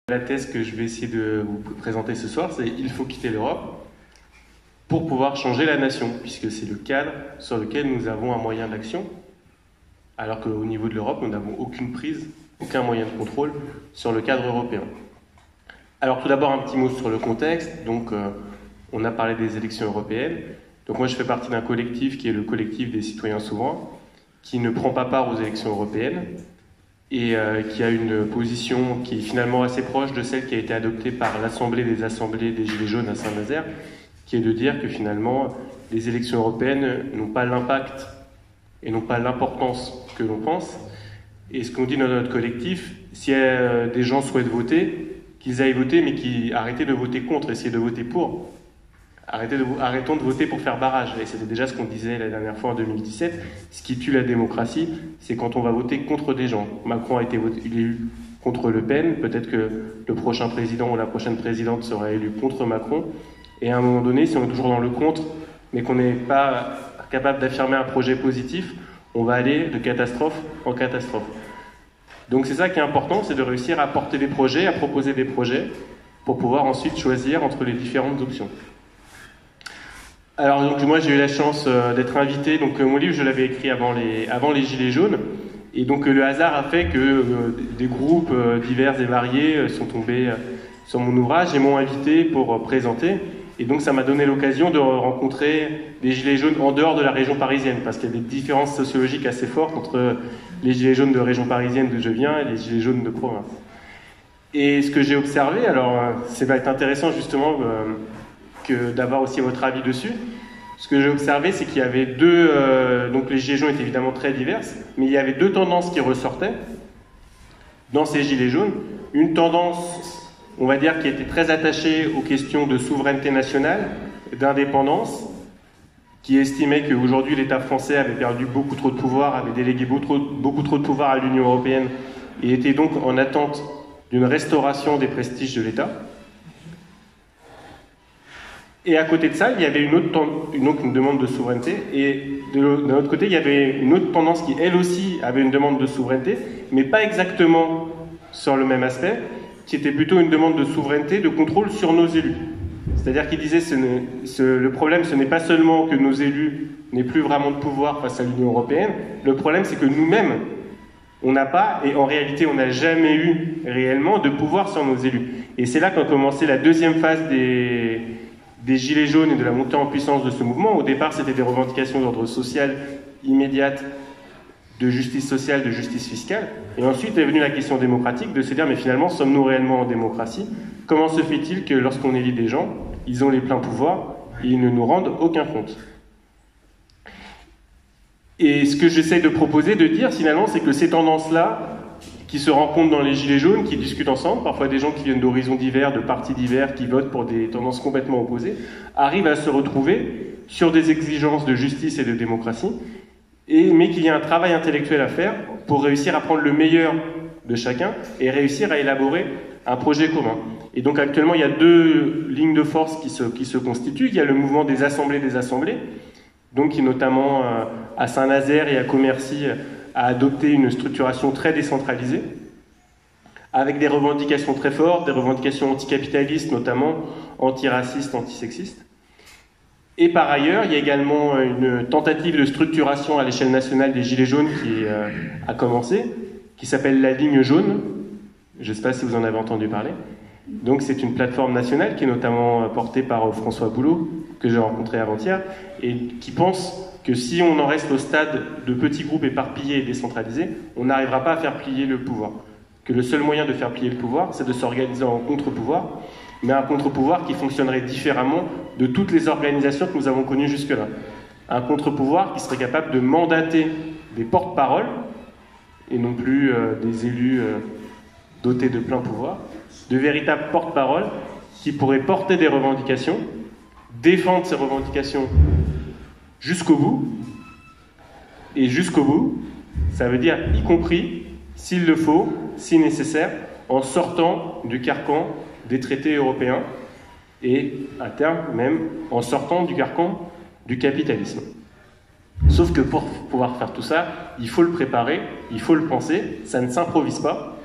La thèse que je vais essayer de vous présenter ce soir, c'est « Il faut quitter l'Europe pour pouvoir changer la nation », puisque c'est le cadre sur lequel nous avons un moyen d'action, alors qu'au niveau de l'Europe, nous n'avons aucune prise, aucun moyen de contrôle sur le cadre européen. Alors tout d'abord, un petit mot sur le contexte. Donc, on a parlé des élections européennes. Donc moi, je fais partie d'un collectif qui est le collectif des citoyens souverains, qui ne prend pas part aux élections européennes, et qui a une position qui est finalement assez proche de celle qui a été adoptée par l'Assemblée des Assemblées des Gilets jaunes à Saint-Nazaire, qui est de dire que finalement, les élections européennes n'ont pas l'impact et n'ont pas l'importance que l'on pense. Et ce qu'on dit dans notre collectif, si des gens souhaitent voter, qu'ils aillent voter, mais qu'ils arrêtent de voter contre, essayer de voter pour. Arrêtons de voter pour faire barrage. Et c'était déjà ce qu'on disait la dernière fois en 2017. Ce qui tue la démocratie, c'est quand on va voter contre des gens. Macron a été élu contre Le Pen. Peut-être que le prochain président ou la prochaine présidente sera élu contre Macron. Et à un moment donné, si on est toujours dans le contre, mais qu'on n'est pas capable d'affirmer un projet positif, on va aller de catastrophe en catastrophe. Donc c'est ça qui est important, c'est de réussir à porter des projets, à proposer des projets, pour pouvoir ensuite choisir entre les différentes options. Alors donc moi j'ai eu la chance d'être invité, donc mon livre je l'avais écrit avant les Gilets jaunes, et donc le hasard a fait que des groupes divers et variés sont tombés sur mon ouvrage et m'ont invité pour présenter, et donc ça m'a donné l'occasion de rencontrer des Gilets jaunes en dehors de la région parisienne, parce qu'il y a des différences sociologiques assez fortes entre les Gilets jaunes de région parisienne d'où je viens et les Gilets jaunes de province. Et ce que j'ai observé, alors ça va être intéressant justement d'avoir aussi votre avis dessus. Ce que j'ai observé, c'est qu'il y avait donc les gilets jaunes étaient évidemment très diverses, mais il y avait deux tendances qui ressortaient dans ces gilets jaunes. Une tendance, on va dire, qui était très attachée aux questions de souveraineté nationale, d'indépendance, qui estimait qu'aujourd'hui l'État français avait perdu beaucoup trop de pouvoir, avait délégué beaucoup trop de pouvoir à l'Union européenne, et était donc en attente d'une restauration des prestiges de l'État. Et à côté de ça, il y avait une demande de souveraineté. Et de l'autre côté, il y avait une autre tendance qui, elle aussi, avait une demande de souveraineté, mais pas exactement sur le même aspect, qui était plutôt une demande de souveraineté, de contrôle sur nos élus. C'est-à-dire qu'il disait le problème, ce n'est pas seulement que nos élus n'aient plus vraiment de pouvoir face à l'Union européenne, le problème, c'est que nous-mêmes, on n'a pas, et en réalité, on n'a jamais eu réellement de pouvoir sur nos élus. Et c'est là qu'a commencé la deuxième phase des Gilets jaunes et de la montée en puissance de ce mouvement. Au départ, c'était des revendications d'ordre social immédiates, de justice sociale, de justice fiscale. Et ensuite est venue la question démocratique, de se dire, mais finalement, sommes-nous réellement en démocratie? Comment se fait-il que lorsqu'on élit des gens, ils ont les pleins pouvoirs et ils ne nous rendent aucun compte? Et ce que j'essaie de proposer, de dire finalement, c'est que ces tendances-là, qui se rencontrent dans les Gilets jaunes, qui discutent ensemble, parfois des gens qui viennent d'horizons divers, de partis divers, qui votent pour des tendances complètement opposées, arrivent à se retrouver sur des exigences de justice et de démocratie, mais qu'il y a un travail intellectuel à faire pour réussir à prendre le meilleur de chacun et réussir à élaborer un projet commun. Et donc actuellement, il y a deux lignes de force qui se constituent. Il y a le mouvement des assemblées, donc qui notamment à Saint-Nazaire et à Commercy a adopté une structuration très décentralisée, avec des revendications très fortes, des revendications anticapitalistes, notamment antiracistes, antisexistes. Et par ailleurs, il y a également une tentative de structuration à l'échelle nationale des Gilets jaunes qui a commencé, qui s'appelle la Ligne jaune. Je ne sais pas si vous en avez entendu parler. Donc c'est une plateforme nationale qui est notamment portée par François Boulot, que j'ai rencontré avant-hier, et qui pense que si on en reste au stade de petits groupes éparpillés et décentralisés, on n'arrivera pas à faire plier le pouvoir. Que le seul moyen de faire plier le pouvoir, c'est de s'organiser en contre-pouvoir, mais un contre-pouvoir qui fonctionnerait différemment de toutes les organisations que nous avons connues jusque-là. Un contre-pouvoir qui serait capable de mandater des porte-paroles, et non plus des élus dotés de plein pouvoir, de véritables porte-paroles qui pourraient porter des revendications, défendre ces revendications jusqu'au bout, et jusqu'au bout, ça veut dire y compris, s'il le faut, si nécessaire, en sortant du carcan des traités européens, et à terme même, en sortant du carcan du capitalisme. Sauf que pour pouvoir faire tout ça, il faut le préparer, il faut le penser, ça ne s'improvise pas,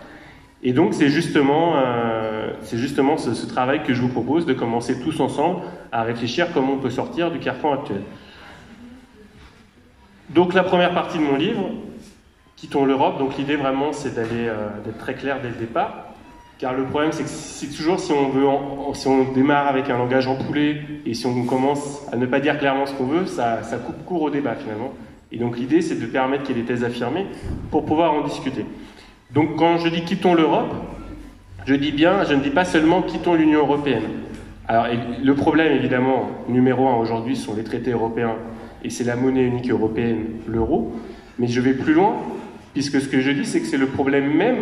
et donc c'est justement c'est justement ce travail que je vous propose, de commencer tous ensemble à réfléchir comment on peut sortir du carcan actuel. Donc la première partie de mon livre, Quittons l'Europe, donc l'idée vraiment c'est d'être très clair dès le départ, car le problème c'est que c'est toujours si on démarre avec un langage empoulé et si on commence à ne pas dire clairement ce qu'on veut, ça coupe court au débat finalement. Et donc l'idée c'est de permettre qu'il y ait des thèses affirmées pour pouvoir en discuter. Donc quand je dis quittons l'Europe, je ne dis pas seulement quittons l'Union européenne. Alors le problème évidemment numéro 1 aujourd'hui sont les traités européens et c'est la monnaie unique européenne, l'euro, mais je vais plus loin, puisque ce que je dis c'est que c'est le problème même,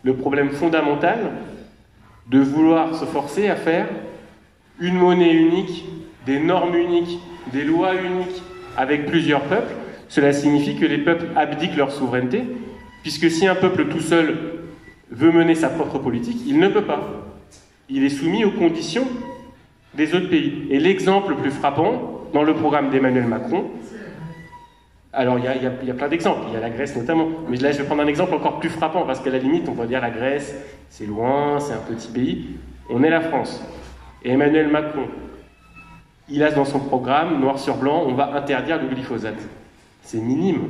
le problème fondamental de vouloir se forcer à faire une monnaie unique, des normes uniques, des lois uniques avec plusieurs peuples. Cela signifie que les peuples abdiquent leur souveraineté, puisque si un peuple tout seul veut mener sa propre politique, il ne peut pas. Il est soumis aux conditions des autres pays. Et l'exemple le plus frappant, dans le programme d'Emmanuel Macron, alors il y a plein d'exemples, il y a la Grèce notamment, mais là je vais prendre un exemple encore plus frappant, parce qu'à la limite on peut dire la Grèce, c'est loin, c'est un petit pays, on est la France. Et Emmanuel Macron, il a dans son programme, noir sur blanc, on va interdire le glyphosate. C'est minime,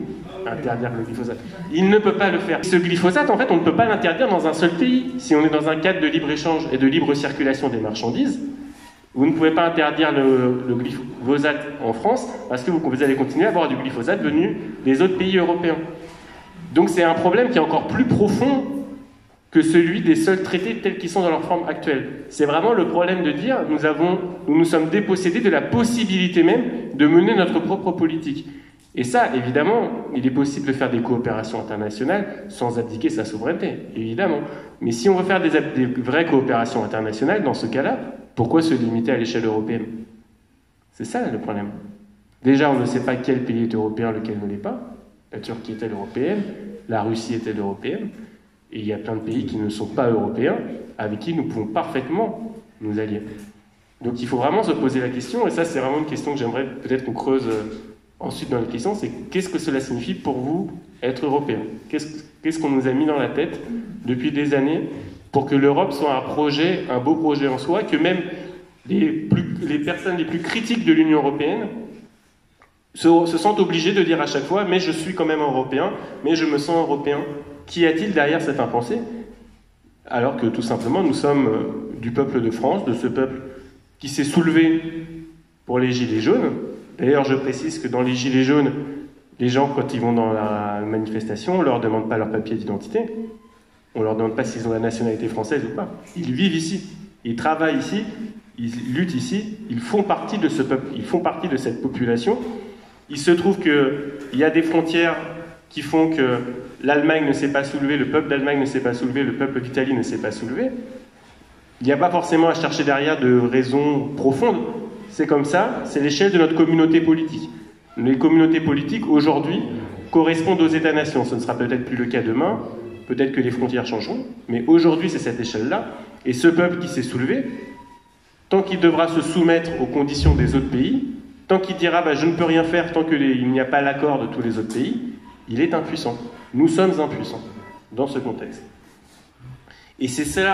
interdire le glyphosate. Il ne peut pas le faire. Ce glyphosate, en fait, on ne peut pas l'interdire dans un seul pays. Si on est dans un cadre de libre-échange et de libre circulation des marchandises, vous ne pouvez pas interdire le glyphosate en France parce que vous allez continuer à avoir du glyphosate venu des autres pays européens. Donc c'est un problème qui est encore plus profond que celui des seuls traités tels qu'ils sont dans leur forme actuelle. C'est vraiment le problème de dire nous sommes dépossédés de la possibilité même de mener notre propre politique. Et ça, évidemment, il est possible de faire des coopérations internationales sans abdiquer sa souveraineté, évidemment. Mais si on veut faire des vraies coopérations internationales, dans ce cas-là, pourquoi se limiter à l'échelle européenne? C'est ça le problème. Déjà, on ne sait pas quel pays est européen, lequel ne l'est pas. La Turquie est-elle européenne? La Russie est-elle européenne? Et il y a plein de pays qui ne sont pas européens, avec qui nous pouvons parfaitement nous allier. Donc il faut vraiment se poser la question, et ça c'est vraiment une question que j'aimerais peut-être qu'on creuse ensuite dans les questions, c'est qu'est-ce que cela signifie pour vous être européen? Qu'est-ce qu'on nous a mis dans la tête depuis des années pour que l'Europe soit un beau projet en soi, que même les personnes les plus critiques de l'Union européenne se sentent obligées de dire à chaque fois « mais je suis quand même européen, mais je me sens européen ». Qu'y a-t-il derrière cette impensée? Alors que tout simplement nous sommes du peuple de France, de ce peuple qui s'est soulevé pour les gilets jaunes. D'ailleurs, je précise que dans les gilets jaunes, les gens, quand ils vont dans la manifestation, on ne leur demande pas leur papier d'identité. On ne leur demande pas s'ils ont la nationalité française ou pas. Ils vivent ici, ils travaillent ici, ils luttent ici, ils font partie de ce peuple, ils font partie de cette population. Il se trouve qu'il y a des frontières qui font que l'Allemagne ne s'est pas soulevée, le peuple d'Allemagne ne s'est pas soulevé, le peuple d'Italie ne s'est pas soulevé. Il n'y a pas forcément à chercher derrière de raisons profondes. C'est comme ça, c'est l'échelle de notre communauté politique. Les communautés politiques, aujourd'hui, correspondent aux États-nations. Ce ne sera peut-être plus le cas demain, peut-être que les frontières changeront, mais aujourd'hui, c'est cette échelle-là. Et ce peuple qui s'est soulevé, tant qu'il devra se soumettre aux conditions des autres pays, tant qu'il dira je ne peux rien faire tant qu'il n'y a pas l'accord de tous les autres pays, il est impuissant. Nous sommes impuissants dans ce contexte. Et c'est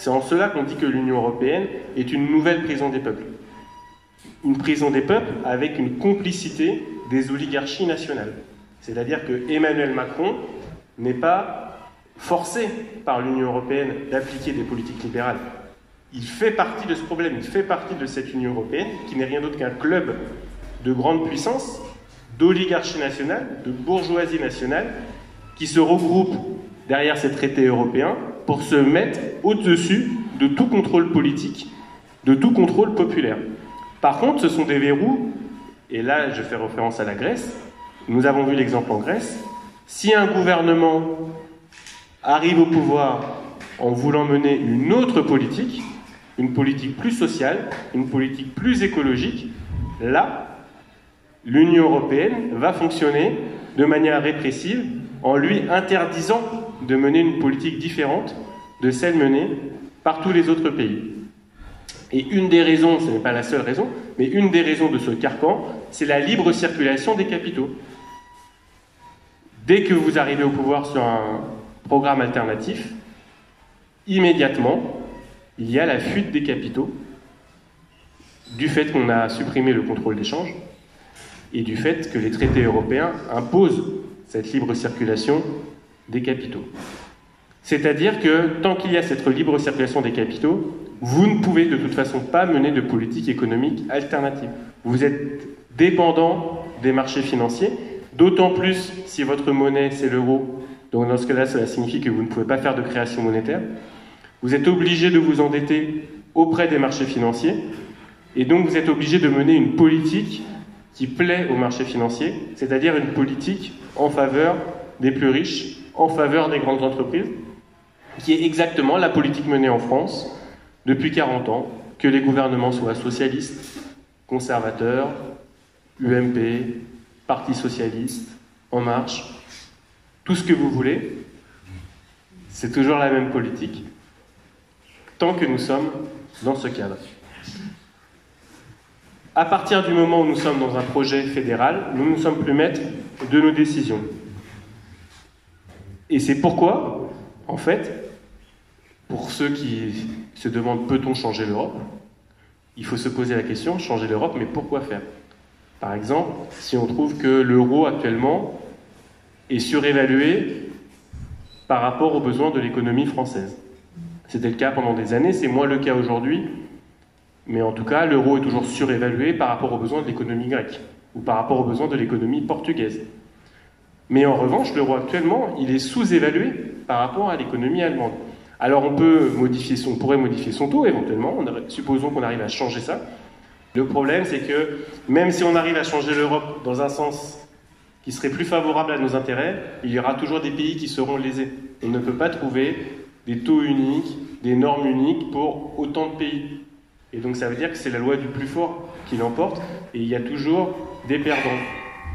en cela qu'on dit que l'Union européenne est une nouvelle prison des peuples. Une prison des peuples avec une complicité des oligarchies nationales. C'est-à-dire que Emmanuel Macron n'est pas forcé par l'Union européenne d'appliquer des politiques libérales. Il fait partie de ce problème, il fait partie de cette Union européenne qui n'est rien d'autre qu'un club de grande puissance, d'oligarchie nationale, de bourgeoisie nationale, qui se regroupent derrière ces traités européens pour se mettre au-dessus de tout contrôle politique, de tout contrôle populaire. Par contre, ce sont des verrous, et là je fais référence à la Grèce, nous avons vu l'exemple en Grèce, si un gouvernement arrive au pouvoir en voulant mener une autre politique, une politique plus sociale, une politique plus écologique, là, l'Union européenne va fonctionner de manière répressive en lui interdisant de mener une politique différente de celle menée par tous les autres pays. Et une des raisons, ce n'est pas la seule raison, mais une des raisons de ce carcan, c'est la libre circulation des capitaux. Dès que vous arrivez au pouvoir sur un programme alternatif, immédiatement, il y a la fuite des capitaux, du fait qu'on a supprimé le contrôle d'échange, et du fait que les traités européens imposent cette libre circulation des capitaux. C'est-à-dire que tant qu'il y a cette libre circulation des capitaux, vous ne pouvez de toute façon pas mener de politique économique alternative. Vous êtes dépendant des marchés financiers, d'autant plus si votre monnaie c'est l'euro. Donc dans ce cas-là, cela signifie que vous ne pouvez pas faire de création monétaire. Vous êtes obligé de vous endetter auprès des marchés financiers, et donc vous êtes obligé de mener une politique qui plaît aux marchés financiers, c'est-à-dire une politique en faveur des plus riches, en faveur des grandes entreprises, qui est exactement la politique menée en France depuis 40 ans, que les gouvernements soient socialistes, conservateurs, UMP, Parti socialiste, En Marche, tout ce que vous voulez, c'est toujours la même politique, tant que nous sommes dans ce cadre. À partir du moment où nous sommes dans un projet fédéral, nous ne sommes plus maîtres de nos décisions. Et c'est pourquoi, en fait, pour ceux qui se demandent peut-on changer l'Europe, il faut se poser la question, changer l'Europe, mais pourquoi faire? Par exemple, si on trouve que l'euro actuellement est surévalué par rapport aux besoins de l'économie française. C'était le cas pendant des années, c'est moins le cas aujourd'hui, mais en tout cas, l'euro est toujours surévalué par rapport aux besoins de l'économie grecque, ou par rapport aux besoins de l'économie portugaise. Mais en revanche, l'euro actuellement, il est sous-évalué par rapport à l'économie allemande. Alors on pourrait modifier son taux éventuellement, supposons qu'on arrive à changer ça. Le problème, c'est que même si on arrive à changer l'Europe dans un sens qui serait plus favorable à nos intérêts, il y aura toujours des pays qui seront lésés. On ne peut pas trouver des taux uniques, des normes uniques pour autant de pays. Et donc ça veut dire que c'est la loi du plus fort qui l'emporte, et il y a toujours des perdants.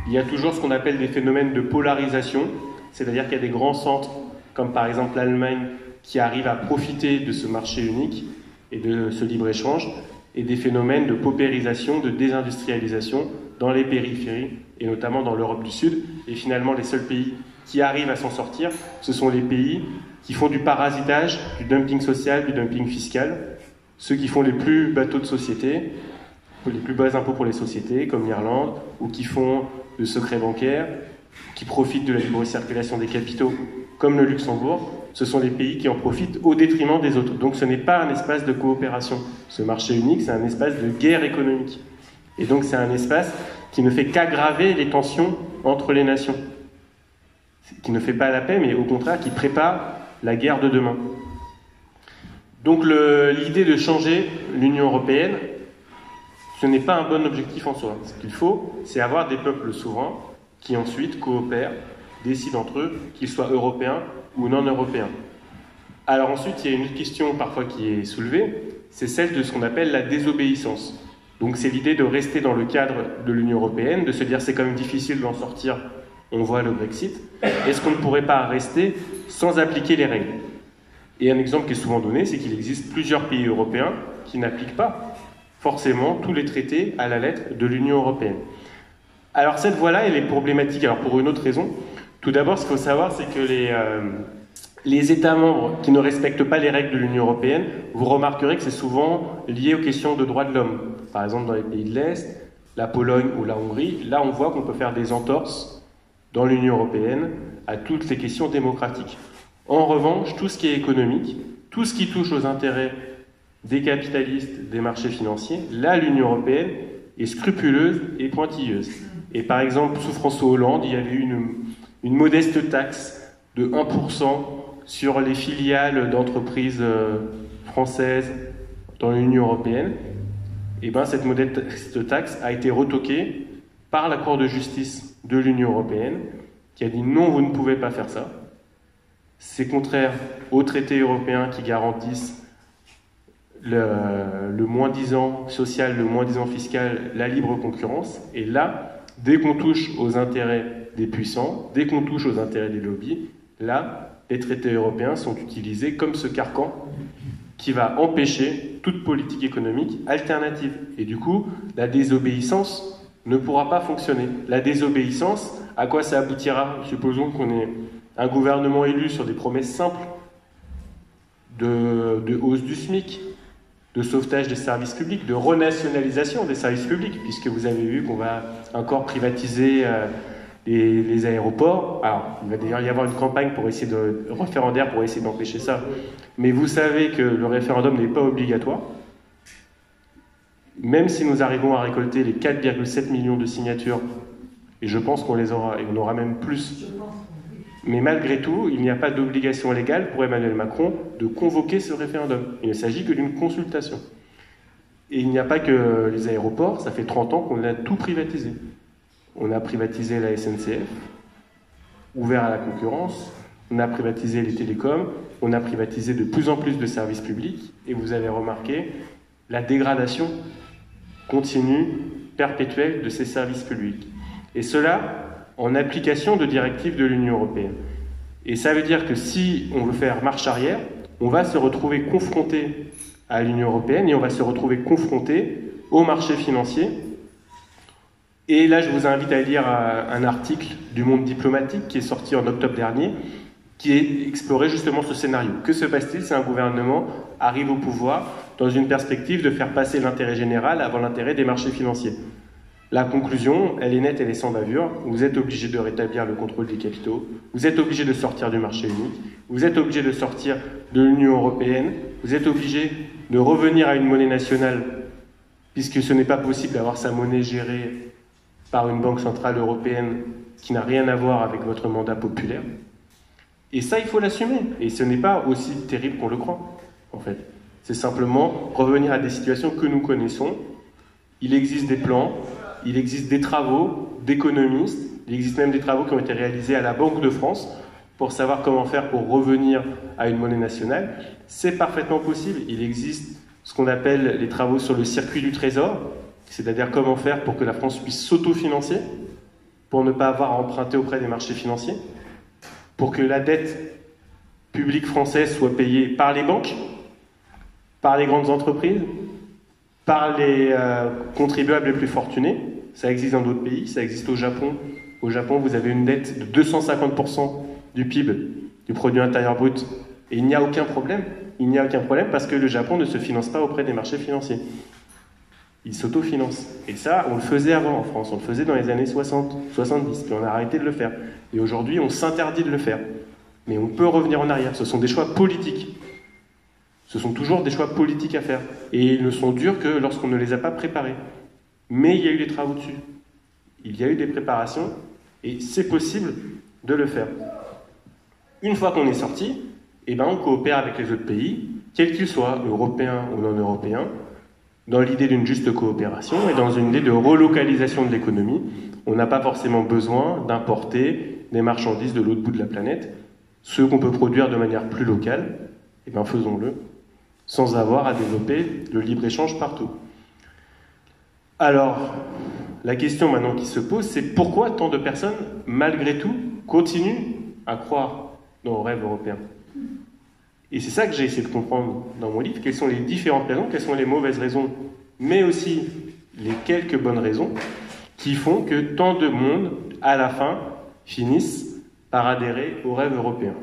Il y a toujours ce qu'on appelle des phénomènes de polarisation, c'est-à-dire qu'il y a des grands centres, comme par exemple l'Allemagne, qui arrivent à profiter de ce marché unique et de ce libre-échange, et des phénomènes de paupérisation, de désindustrialisation dans les périphéries, et notamment dans l'Europe du Sud. Et finalement, les seuls pays qui arrivent à s'en sortir, ce sont les pays qui font du parasitage, du dumping social, du dumping fiscal, ceux qui font les plus bas taux de société, les plus bas impôts pour les sociétés, comme l'Irlande, ou qui font le secret bancaire, qui profitent de la libre circulation des capitaux, comme le Luxembourg. Ce sont les pays qui en profitent au détriment des autres. Donc ce n'est pas un espace de coopération. Ce marché unique, c'est un espace de guerre économique. Et donc c'est un espace qui ne fait qu'aggraver les tensions entre les nations. Qui ne fait pas la paix, mais au contraire, qui prépare la guerre de demain. Donc l'idée de changer l'Union européenne, ce n'est pas un bon objectif en soi. Ce qu'il faut, c'est avoir des peuples souverains qui ensuite coopèrent, décident entre eux, qu'ils soient européens ou non européens. Alors ensuite, il y a une autre question parfois qui est soulevée, c'est celle de ce qu'on appelle la désobéissance. Donc c'est l'idée de rester dans le cadre de l'Union européenne, de se dire c'est quand même difficile d'en sortir, on voit le Brexit. Est-ce qu'on ne pourrait pas rester sans appliquer les règles? Et un exemple qui est souvent donné, c'est qu'il existe plusieurs pays européens qui n'appliquent pas forcément tous les traités à la lettre de l'Union européenne. Alors cette voie-là, elle est problématique, alors pour une autre raison. Tout d'abord, ce qu'il faut savoir, c'est que les États membres qui ne respectent pas les règles de l'Union européenne, vous remarquerez que c'est souvent lié aux questions de droits de l'homme. Par exemple, dans les pays de l'Est, la Pologne ou la Hongrie, là on voit qu'on peut faire des entorses dans l'Union européenne à toutes ces questions démocratiques. En revanche, tout ce qui est économique, tout ce qui touche aux intérêts des capitalistes, des marchés financiers, là l'Union européenne est scrupuleuse et pointilleuse. Et par exemple, sous François Hollande, il y avait eu une modeste taxe de 1% sur les filiales d'entreprises françaises dans l'Union européenne. Et bien cette modeste taxe a été retoquée par la Cour de justice de l'Union européenne, qui a dit non, vous ne pouvez pas faire ça. C'est contraire aux traités européens qui garantissent le moins-disant social, le moins-disant fiscal, la libre concurrence. Et là, dès qu'on touche aux intérêts des puissants, dès qu'on touche aux intérêts des lobbies, là, les traités européens sont utilisés comme ce carcan qui va empêcher toute politique économique alternative. Et du coup, la désobéissance ne pourra pas fonctionner. La désobéissance, à quoi ça aboutira? Supposons qu'on ait un gouvernement élu sur des promesses simples de hausse du SMIC, de sauvetage des services publics, de renationalisation des services publics, puisque vous avez vu qu'on va encore privatiser les aéroports. Alors, il va d'ailleurs y avoir une campagne pour essayer référendaire pour essayer d'empêcher ça. Mais vous savez que le référendum n'est pas obligatoire. Même si nous arrivons à récolter les 4,7 millions de signatures, et je pense qu'on les aura, et on aura même plus. Mais malgré tout, il n'y a pas d'obligation légale pour Emmanuel Macron de convoquer ce référendum. Il ne s'agit que d'une consultation. Et il n'y a pas que les aéroports, ça fait 30 ans qu'on a tout privatisé. On a privatisé la SNCF, ouvert à la concurrence, on a privatisé les télécoms, on a privatisé de plus en plus de services publics, et vous avez remarqué la dégradation continue, perpétuelle de ces services publics. Et cela en application de directives de l'Union européenne. Et ça veut dire que si on veut faire marche arrière, on va se retrouver confronté à l'Union européenne et on va se retrouver confronté au marché financier. Et là, je vous invite à lire un article du Monde diplomatique qui est sorti en octobre dernier, qui explorait justement ce scénario. Que se passe-t-il si un gouvernement arrive au pouvoir dans une perspective de faire passer l'intérêt général avant l'intérêt des marchés financiers? La conclusion, elle est nette, elle est sans bavure. Vous êtes obligé de rétablir le contrôle des capitaux, vous êtes obligé de sortir du marché unique, vous êtes obligé de sortir de l'Union européenne, vous êtes obligé de revenir à une monnaie nationale, puisque ce n'est pas possible d'avoir sa monnaie gérée par une banque centrale européenne qui n'a rien à voir avec votre mandat populaire. Et ça, il faut l'assumer. Et ce n'est pas aussi terrible qu'on le croit, en fait. C'est simplement revenir à des situations que nous connaissons. Il existe des plans, il existe des travaux d'économistes, il existe même des travaux qui ont été réalisés à la Banque de France pour savoir comment faire pour revenir à une monnaie nationale. C'est parfaitement possible. Il existe ce qu'on appelle les travaux sur le circuit du trésor, c'est-à-dire comment faire pour que la France puisse s'autofinancer, pour ne pas avoir à emprunter auprès des marchés financiers, pour que la dette publique française soit payée par les banques, par les grandes entreprises, par les contribuables les plus fortunés. Ça existe dans d'autres pays, ça existe au Japon. Au Japon, vous avez une dette de 250% du PIB, du produit intérieur brut. Et il n'y a aucun problème. Il n'y a aucun problème parce que le Japon ne se finance pas auprès des marchés financiers. Il s'autofinance. Et ça, on le faisait avant en France. On le faisait dans les années 60, 70. Puis on a arrêté de le faire. Et aujourd'hui, on s'interdit de le faire. Mais on peut revenir en arrière. Ce sont des choix politiques. Ce sont toujours des choix politiques à faire. Et ils ne sont durs que lorsqu'on ne les a pas préparés. Mais il y a eu des travaux dessus. Il y a eu des préparations. Et c'est possible de le faire. Une fois qu'on est sorti, eh ben on coopère avec les autres pays, quels qu'ils soient, européens ou non européens, dans l'idée d'une juste coopération et dans une idée de relocalisation de l'économie. On n'a pas forcément besoin d'importer des marchandises de l'autre bout de la planète. Ceux qu'on peut produire de manière plus locale, eh ben faisons-le, sans avoir à développer le libre-échange partout. Alors, la question maintenant qui se pose, c'est pourquoi tant de personnes, malgré tout, continuent à croire dans le rêve européen? Et c'est ça que j'ai essayé de comprendre dans mon livre. Quelles sont les différentes raisons, quelles sont les mauvaises raisons, mais aussi les quelques bonnes raisons qui font que tant de monde, à la fin, finissent par adhérer au rêve européen.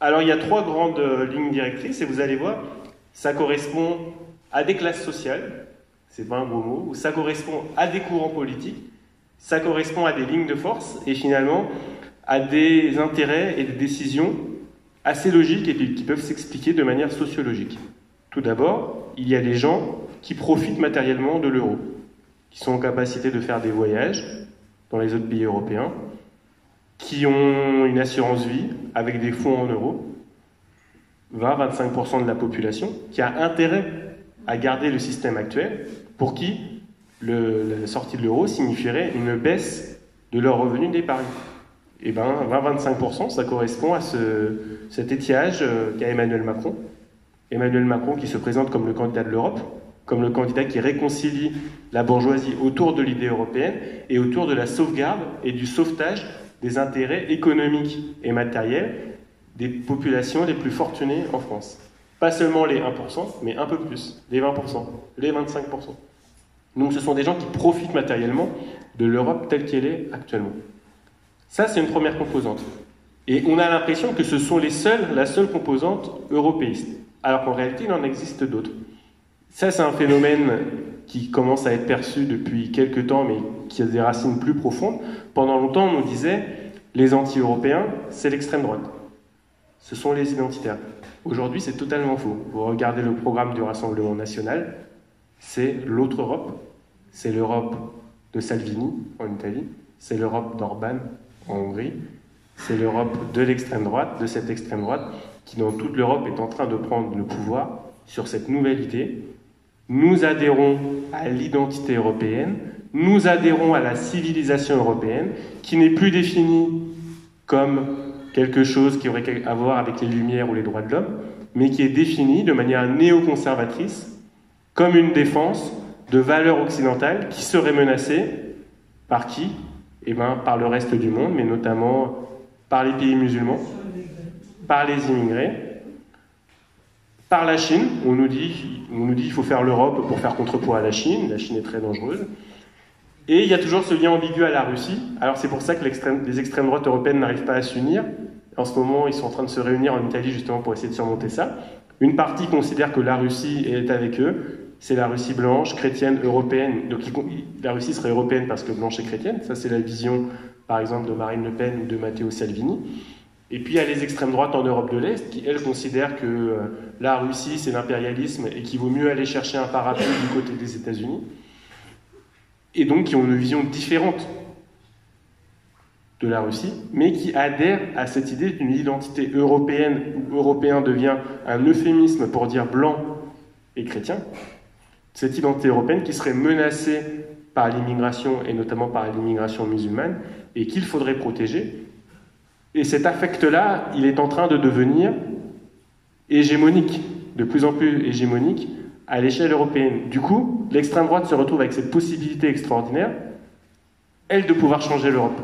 Alors, il y a 3 grandes lignes directrices, et vous allez voir, ça correspond à des classes sociales, c'est pas un gros mot, ou ça correspond à des courants politiques, ça correspond à des lignes de force, et finalement, à des intérêts et des décisions assez logiques et qui peuvent s'expliquer de manière sociologique. Tout d'abord, il y a des gens qui profitent matériellement de l'euro, qui sont en capacité de faire des voyages dans les autres pays européens, qui ont une assurance vie avec des fonds en euros, 20-25% de la population, qui a intérêt à garder le système actuel, pour qui la sortie de l'euro signifierait une baisse de leurs revenus d'épargne. Et bien, 20-25%, ça correspond à cet étiage qu'a Emmanuel Macron. Emmanuel Macron qui se présente comme le candidat de l'Europe, comme le candidat qui réconcilie la bourgeoisie autour de l'idée européenne et autour de la sauvegarde et du sauvetage des intérêts économiques et matériels des populations les plus fortunées en France. Pas seulement les 1%, mais un peu plus, les 20%, les 25%. Donc ce sont des gens qui profitent matériellement de l'Europe telle qu'elle est actuellement. Ça, c'est une première composante. Et on a l'impression que ce sont la seule composante européiste, alors qu'en réalité, il en existe d'autres. Ça, c'est un phénomène qui commence à être perçu depuis quelques temps, mais qui a des racines plus profondes. Pendant longtemps, on nous disait, les anti-européens, c'est l'extrême droite. Ce sont les identitaires. Aujourd'hui, c'est totalement faux. Vous regardez le programme du Rassemblement national, c'est l'autre Europe. C'est l'Europe de Salvini, en Italie. C'est l'Europe d'Orban, en Hongrie. C'est l'Europe de l'extrême droite, de cette extrême droite, qui dans toute l'Europe est en train de prendre le pouvoir sur cette nouvelle idée. Nous adhérons à l'identité européenne, nous adhérons à la civilisation européenne, qui n'est plus définie comme quelque chose qui aurait à voir avec les Lumières ou les droits de l'homme, mais qui est définie de manière néoconservatrice comme une défense de valeurs occidentales qui seraient menacées par qui? Eh bien, par le reste du monde, mais notamment par les pays musulmans, par les immigrés, par la Chine. On nous dit qu'il faut faire l'Europe pour faire contrepoids à la Chine est très dangereuse. Et il y a toujours ce lien ambigu à la Russie. Alors c'est pour ça que les extrêmes droites européennes n'arrivent pas à s'unir. En ce moment, ils sont en train de se réunir en Italie justement pour essayer de surmonter ça. Une partie considère que la Russie est avec eux. C'est la Russie blanche, chrétienne, européenne. Donc la Russie serait européenne parce que blanche et chrétienne. Ça, c'est la vision, par exemple, de Marine Le Pen ou de Matteo Salvini. Et puis il y a les extrêmes droites en Europe de l'Est qui, elles, considèrent que la Russie, c'est l'impérialisme et qu'il vaut mieux aller chercher un parapluie du côté des États-Unis. Et donc qui ont une vision différente de la Russie, mais qui adhèrent à cette idée d'une identité européenne où européen devient un euphémisme pour dire blanc et chrétien. Cette identité européenne qui serait menacée par l'immigration et notamment par l'immigration musulmane et qu'il faudrait protéger. Et cet affect-là, il est en train de devenir hégémonique, de plus en plus hégémonique à l'échelle européenne. Du coup, l'extrême droite se retrouve avec cette possibilité extraordinaire, elle, de pouvoir changer l'Europe.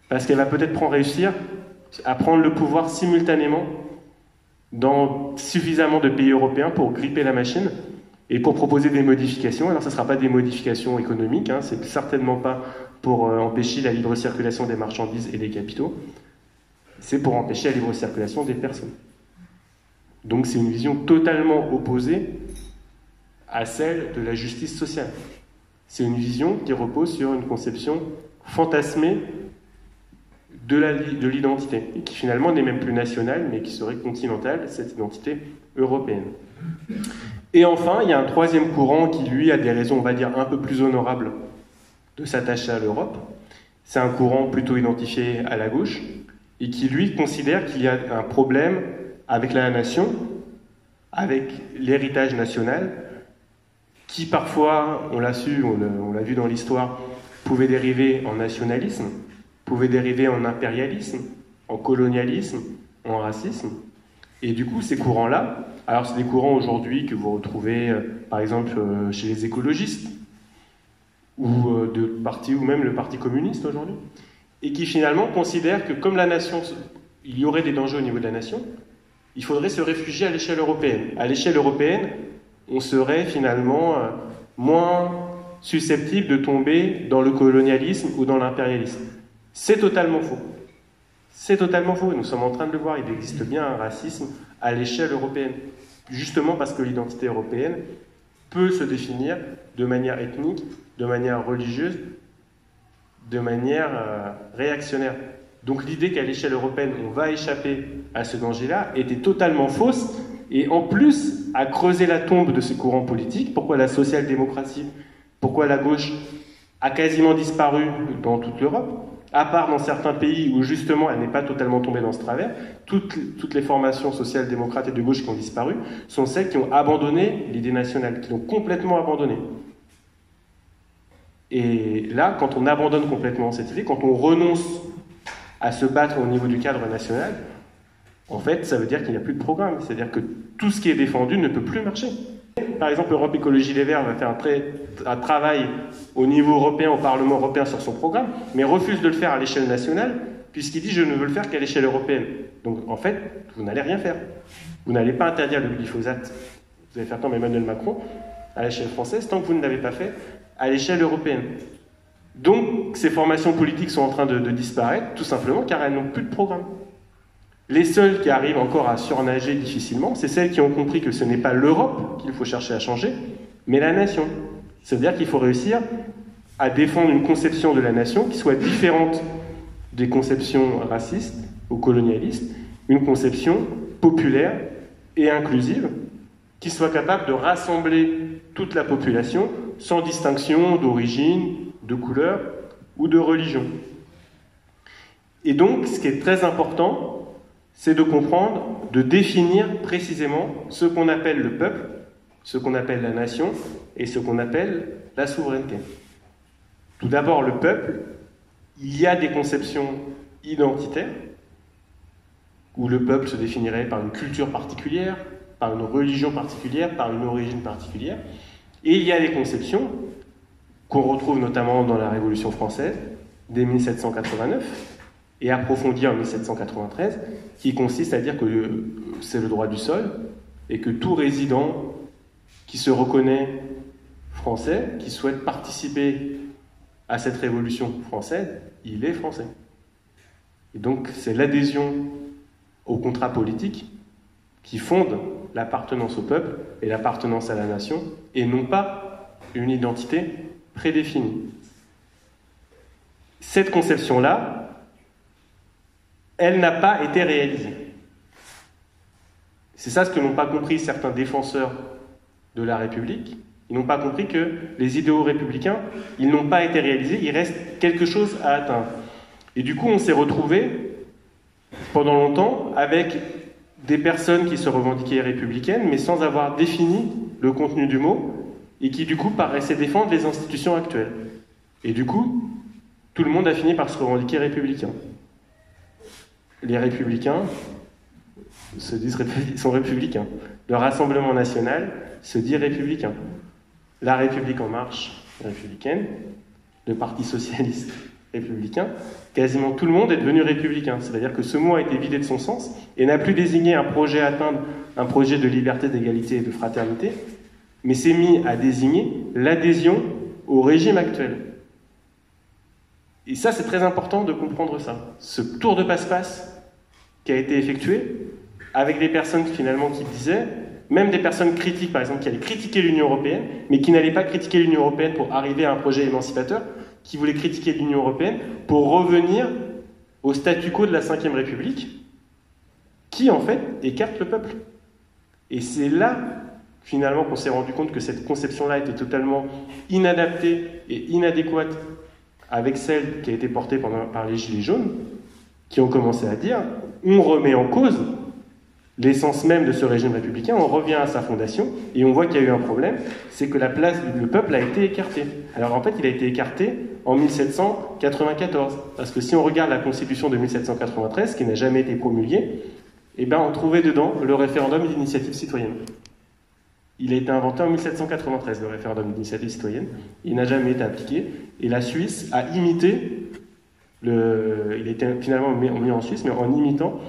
Parce qu'elle va peut-être réussir à prendre le pouvoir simultanément dans suffisamment de pays européens pour gripper la machine et pour proposer des modifications. Alors, ce ne sera pas des modifications économiques, hein, c'est certainement pas pour empêcher la libre circulation des marchandises et des capitaux, c'est pour empêcher la libre circulation des personnes. Donc c'est une vision totalement opposée à celle de la justice sociale. C'est une vision qui repose sur une conception fantasmée de l'identité, et qui finalement n'est même plus nationale, mais qui serait continentale, cette identité européenne. Et enfin, il y a un troisième courant qui, lui, a des raisons, on va dire, un peu plus honorables de s'attacher à l'Europe. C'est un courant plutôt identifié à la gauche, et qui, lui, considère qu'il y a un problème avec la nation, avec l'héritage national, qui parfois, on l'a su, on l'a vu dans l'histoire, pouvait dériver en nationalisme, pouvait dériver en impérialisme, en colonialisme, en racisme. Et du coup, ces courants-là, alors c'est des courants aujourd'hui que vous retrouvez, par exemple, chez les écologistes, ou de partis, ou même le Parti communiste aujourd'hui, et qui finalement considèrent que comme la nation, il y aurait des dangers au niveau de la nation, il faudrait se réfugier à l'échelle européenne. À l'échelle européenne, on serait finalement moins susceptible de tomber dans le colonialisme ou dans l'impérialisme. C'est totalement faux. C'est totalement faux. Nous sommes en train de le voir. Il existe bien un racisme à l'échelle européenne. Justement parce que l'identité européenne peut se définir de manière ethnique, de manière religieuse, de manière réactionnaire. Donc l'idée qu'à l'échelle européenne, on va échapper à ce danger-là était totalement fausse, et en plus, a creusé la tombe de ce courant politique. Pourquoi la social-démocratie, pourquoi la gauche a quasiment disparu dans toute l'Europe, à part dans certains pays où justement elle n'est pas totalement tombée dans ce travers. Toutes les formations social-démocrates et de gauche qui ont disparu sont celles qui ont abandonné l'idée nationale, qui l'ont complètement abandonnée. Et là, quand on abandonne complètement cette idée, quand on renonce à se battre au niveau du cadre national, en fait, ça veut dire qu'il n'y a plus de programme. C'est-à-dire que tout ce qui est défendu ne peut plus marcher. Par exemple, Europe Écologie Les Verts va faire un travail au niveau européen, au Parlement européen sur son programme, mais refuse de le faire à l'échelle nationale, puisqu'il dit « je ne veux le faire qu'à l'échelle européenne ». Donc, en fait, vous n'allez rien faire. Vous n'allez pas interdire le glyphosate, vous allez faire comme Emmanuel Macron, à l'échelle française, tant que vous ne l'avez pas fait à l'échelle européenne. Donc, ces formations politiques sont en train de disparaître, tout simplement car elles n'ont plus de programme. Les seules qui arrivent encore à surnager difficilement, c'est celles qui ont compris que ce n'est pas l'Europe qu'il faut chercher à changer, mais la nation. C'est-à-dire qu'il faut réussir à défendre une conception de la nation qui soit différente des conceptions racistes ou colonialistes, une conception populaire et inclusive, qui soit capable de rassembler toute la population sans distinction d'origine, de couleur ou de religion. Et donc, ce qui est très important, c'est de comprendre, de définir précisément ce qu'on appelle le peuple, ce qu'on appelle la nation et ce qu'on appelle la souveraineté. Tout d'abord, le peuple, il y a des conceptions identitaires, où le peuple se définirait par une culture particulière, par une religion particulière, par une origine particulière, et il y a des conceptions qu'on retrouve notamment dans la Révolution française, dès 1789, et approfondie en 1793, qui consiste à dire que c'est le droit du sol, et que tout résident qui se reconnaît français, qui souhaite participer à cette révolution française, il est français. Et donc c'est l'adhésion au contrat politique qui fonde l'appartenance au peuple et l'appartenance à la nation, et non pas une identité prédéfinie. Cette conception-là, elle n'a pas été réalisée. C'est ça ce que n'ont pas compris certains défenseurs de la République. Ils n'ont pas compris que les idéaux républicains, ils n'ont pas été réalisés, il reste quelque chose à atteindre. Et du coup, on s'est retrouvé pendant longtemps avec des personnes qui se revendiquaient républicaines, mais sans avoir défini le contenu du mot, et qui du coup paraissaient défendre les institutions actuelles. Et du coup, tout le monde a fini par se revendiquer républicain. Les républicains sont républicains. Le Rassemblement national se dit républicain. La République en marche républicaine, le Parti socialiste républicain, quasiment tout le monde est devenu républicain. C'est-à-dire que ce mot a été vidé de son sens et n'a plus désigné un projet à atteindre, un projet de liberté, d'égalité et de fraternité, mais s'est mis à désigner l'adhésion au régime actuel. Et ça, c'est très important de comprendre ça. Ce tour de passe-passe qui a été effectué avec des personnes finalement qui disaient, même des personnes critiques, par exemple, qui allaient critiquer l'Union européenne, mais qui n'allaient pas critiquer l'Union européenne pour arriver à un projet émancipateur, qui voulaient critiquer l'Union européenne pour revenir au statu quo de la Ve République, qui en fait écarte le peuple. Et c'est là, finalement, qu'on s'est rendu compte que cette conception-là était totalement inadaptée et inadéquate avec celle qui a été portée par les Gilets jaunes, qui ont commencé à dire on remet en cause l'essence même de ce régime républicain, on revient à sa fondation, et on voit qu'il y a eu un problème, c'est que la place du peuple a été écartée. Alors en fait, il a été écarté en 1794, parce que si on regarde la Constitution de 1793, qui n'a jamais été promulguée, eh ben on trouvait dedans le référendum d'initiative citoyenne. Il a été inventé en 1793, le référendum d'initiative citoyenne, il n'a jamais été appliqué, et la Suisse a imité, il a été finalement mis en Suisse, mais en imitant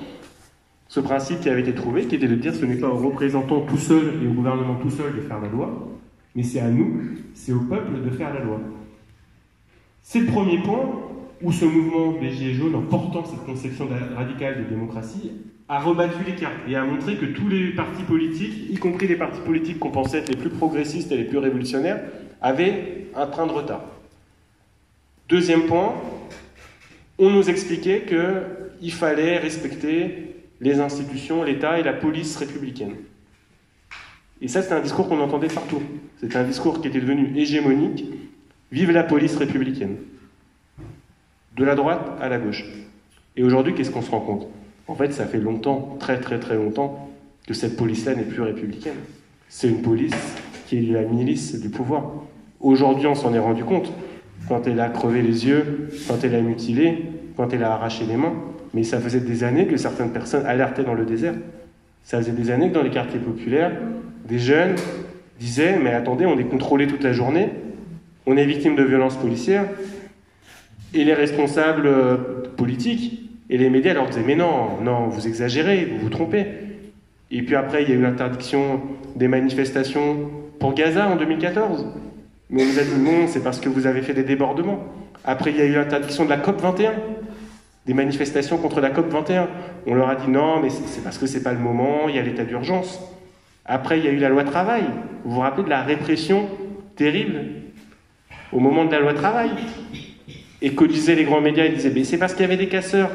ce principe qui avait été trouvé, qui était de dire ce n'est pas aux représentants tout seuls et au gouvernement tout seul de faire la loi, mais c'est à nous, c'est au peuple de faire la loi. C'est le premier point où ce mouvement des Gilets jaunes, en portant cette conception radicale de démocratie, a rebattu les cartes et a montré que tous les partis politiques, y compris les partis politiques qu'on pensait être les plus progressistes et les plus révolutionnaires, avaient un train de retard. Deuxième point, on nous expliquait qu'il fallait respecter les institutions, l'État et la police républicaine. Et ça, c'est un discours qu'on entendait partout. C'était un discours qui était devenu hégémonique. Vive la police républicaine. De la droite à la gauche. Et aujourd'hui, qu'est-ce qu'on se rend compte? En fait, ça fait longtemps, très très très longtemps, que cette police-là n'est plus républicaine. C'est une police qui est la milice du pouvoir. Aujourd'hui, on s'en est rendu compte. Quand elle a crevé les yeux, quand elle a mutilé, quand elle a arraché les mains. Mais ça faisait des années que certaines personnes alertaient dans le désert. Ça faisait des années que dans les quartiers populaires, des jeunes disaient « Mais attendez, on est contrôlé toute la journée, on est victime de violences policières. » Et les responsables politiques et les médias leur disaient « Mais non, non, vous exagérez, vous vous trompez. » Et puis après, il y a eu l'interdiction des manifestations pour Gaza en 2014. Mais on nous a dit « Non, c'est parce que vous avez fait des débordements. » Après, il y a eu l'interdiction de la COP 21. Des manifestations contre la COP 21. On leur a dit non, mais c'est parce que c'est pas le moment, il y a l'état d'urgence. Après, il y a eu la loi travail. Vous vous rappelez de la répression terrible au moment de la loi travail? Et que disaient les grands médias? Ils disaient, mais c'est parce qu'il y avait des casseurs.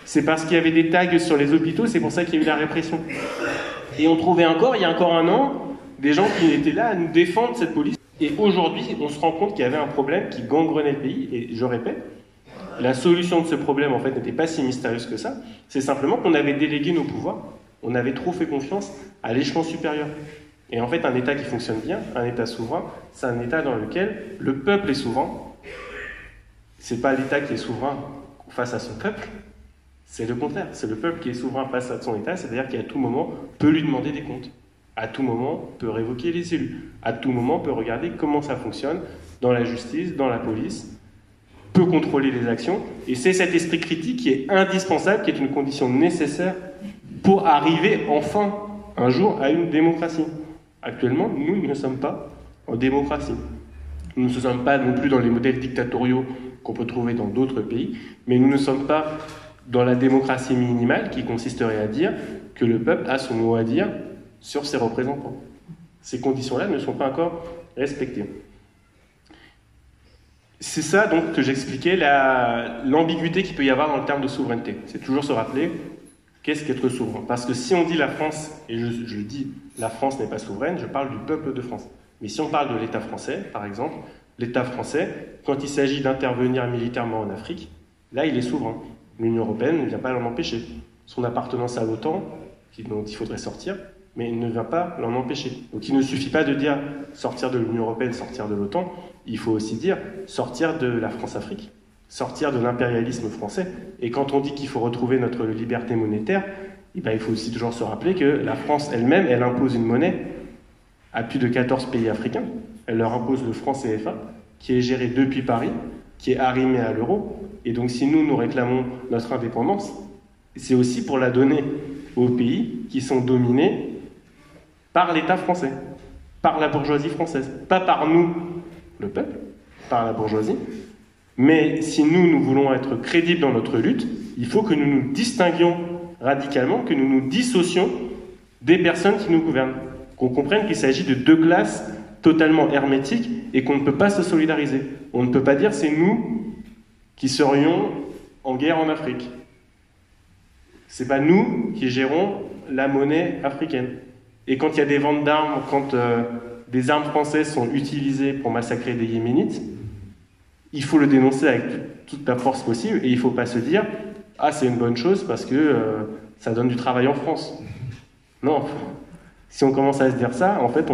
C'est parce qu'il y avait des tags sur les hôpitaux, c'est pour ça qu'il y a eu la répression. Et on trouvait encore, il y a encore un an, des gens qui étaient là à nous défendre cette police. Et aujourd'hui, on se rend compte qu'il y avait un problème qui gangrenait le pays. Et je répète, la solution de ce problème, en fait, n'était pas si mystérieuse que ça. C'est simplement qu'on avait délégué nos pouvoirs. On avait trop fait confiance à l'échelon supérieur. Et en fait, un État qui fonctionne bien, un État souverain, c'est un État dans lequel le peuple est souverain. C'est pas l'État qui est souverain face à son peuple, c'est le contraire. C'est le peuple qui est souverain face à son État, c'est-à-dire qu'à tout moment peut lui demander des comptes. À tout moment peut révoquer les élus. À tout moment peut regarder comment ça fonctionne dans la justice, dans la police, peut contrôler les actions. Et c'est cet esprit critique qui est indispensable, qui est une condition nécessaire pour arriver enfin un jour à une démocratie. Actuellement, nous ne sommes pas en démocratie. Nous ne sommes pas non plus dans les modèles dictatoriaux qu'on peut trouver dans d'autres pays, mais nous ne sommes pas dans la démocratie minimale qui consisterait à dire que le peuple a son mot à dire sur ses représentants. Ces conditions-là ne sont pas encore respectées. C'est ça donc que j'expliquais, l'ambiguïté qu'il peut y avoir dans le terme de souveraineté. C'est toujours se rappeler qu'est-ce qu'être souverain. Parce que si on dit la France, et je dis la France n'est pas souveraine, je parle du peuple de France. Mais si on parle de l'État français, par exemple, l'État français, quand il s'agit d'intervenir militairement en Afrique, là il est souverain. L'Union européenne ne vient pas l'en empêcher. Son appartenance à l'OTAN, dont il faudrait sortir, mais il ne vient pas l'en empêcher. Donc il ne suffit pas de dire sortir de l'Union européenne, sortir de l'OTAN, il faut aussi dire sortir de la France-Afrique, sortir de l'impérialisme français. Et quand on dit qu'il faut retrouver notre liberté monétaire, eh bien, il faut aussi toujours se rappeler que la France elle-même, elle impose une monnaie à plus de 14 pays africains. Elle leur impose le franc CFA, qui est géré depuis Paris, qui est arrimé à l'euro. Et donc si nous réclamons notre indépendance, c'est aussi pour la donner aux pays qui sont dominés par l'État français, par la bourgeoisie française. Pas par nous, le peuple, par la bourgeoisie. Mais si nous voulons être crédibles dans notre lutte, il faut que nous nous distinguions radicalement, que nous nous dissocions des personnes qui nous gouvernent. Qu'on comprenne qu'il s'agit de deux classes totalement hermétiques et qu'on ne peut pas se solidariser. On ne peut pas dire c'est nous qui serions en guerre en Afrique. C'est pas nous qui gérons la monnaie africaine. Et quand il y a des ventes d'armes, quand des armes françaises sont utilisées pour massacrer des Yéménites, il faut le dénoncer avec toute la force possible et il ne faut pas se dire « Ah, c'est une bonne chose parce que ça donne du travail en France ». Non, si on commence à se dire ça, en fait,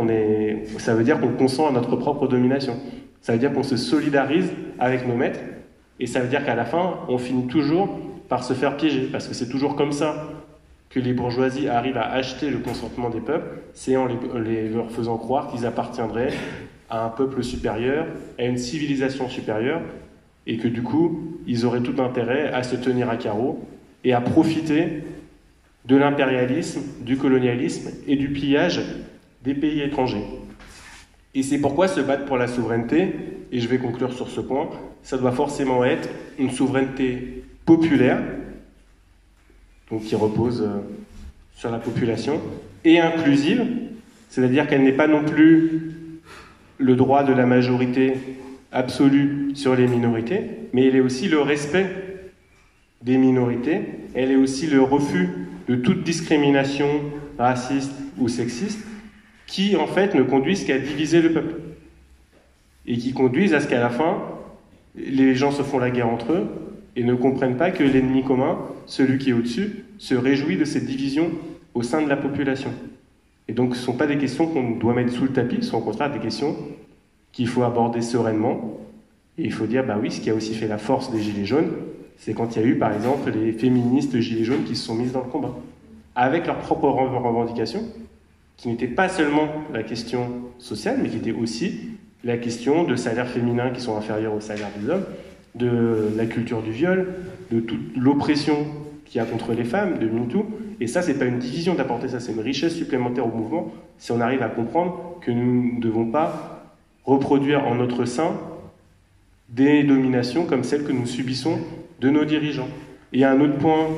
ça veut dire qu'on consent à notre propre domination. Ça veut dire qu'on se solidarise avec nos maîtres et ça veut dire qu'à la fin, on finit toujours par se faire piéger parce que c'est toujours comme ça que les bourgeoisies arrivent à acheter le consentement des peuples, c'est en leur faisant croire qu'ils appartiendraient à un peuple supérieur, à une civilisation supérieure, et que du coup, ils auraient tout intérêt à se tenir à carreau et à profiter de l'impérialisme, du colonialisme et du pillage des pays étrangers. Et c'est pourquoi se battre pour la souveraineté, et je vais conclure sur ce point, ça doit forcément être une souveraineté populaire, donc qui repose sur la population, et inclusive, c'est-à-dire qu'elle n'est pas non plus le droit de la majorité absolue sur les minorités, mais elle est aussi le respect des minorités, elle est aussi le refus de toute discrimination raciste ou sexiste, qui en fait ne conduisent qu'à diviser le peuple, et qui conduisent à ce qu'à la fin, les gens se font la guerre entre eux, et ne comprennent pas que l'ennemi commun, celui qui est au-dessus, se réjouit de cette division au sein de la population. Et donc ce ne sont pas des questions qu'on doit mettre sous le tapis, ce sont au contraire des questions qu'il faut aborder sereinement. Et il faut dire, bah oui, ce qui a aussi fait la force des Gilets jaunes, c'est quand il y a eu par exemple les féministes Gilets jaunes qui se sont mises dans le combat, avec leurs propres revendications, qui n'étaient pas seulement la question sociale, mais qui étaient aussi la question de salaires féminins qui sont inférieurs aux salaires des hommes, de la culture du viol, de toute l'oppression qu'il y a contre les femmes, de MeToo. Et ça, c'est pas une division d'apporter ça, c'est une richesse supplémentaire au mouvement, si on arrive à comprendre que nous ne devons pas reproduire en notre sein des dominations comme celles que nous subissons de nos dirigeants. Et un autre point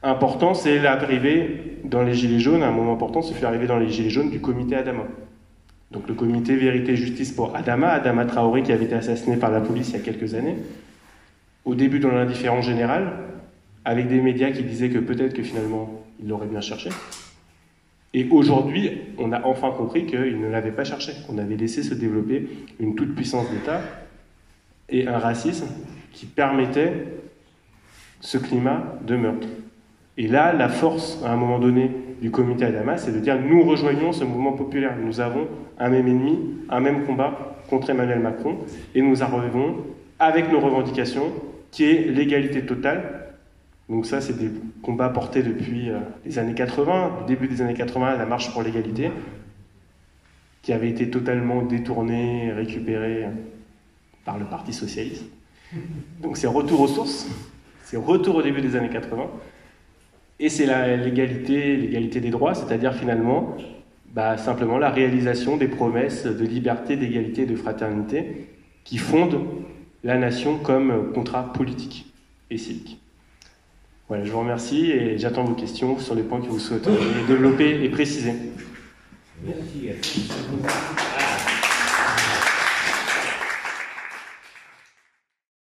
important, c'est l'arrivée dans les Gilets jaunes, un moment important, c'est l'arrivée dans les Gilets jaunes du comité Adama. Donc le comité Vérité et Justice pour Adama Traoré, qui avait été assassiné par la police il y a quelques années, au début dans l'indifférence générale, avec des médias qui disaient que peut-être que finalement, il l'aurait bien cherché. Et aujourd'hui, on a enfin compris qu'il ne l'avait pas cherché, qu'on avait laissé se développer une toute-puissance d'État et un racisme qui permettait ce climat de meurtre. Et là, la force, à un moment donné, du comité Adama, c'est de dire nous rejoignons ce mouvement populaire. Nous avons un même ennemi, un même combat contre Emmanuel Macron, et nous arrivons avec nos revendications, qui est l'égalité totale. Donc ça, c'est des combats portés depuis les années 80, du début des années 80, la marche pour l'égalité, qui avait été totalement détournée, récupérée par le Parti socialiste. Donc c'est retour aux sources, c'est retour au début des années 80. Et c'est l'égalité des droits, c'est-à-dire finalement, simplement la réalisation des promesses de liberté, d'égalité et de fraternité qui fondent la nation comme contrat politique et civique. Voilà, je vous remercie et j'attends vos questions sur les points que vous souhaiteriez développer et préciser. Merci.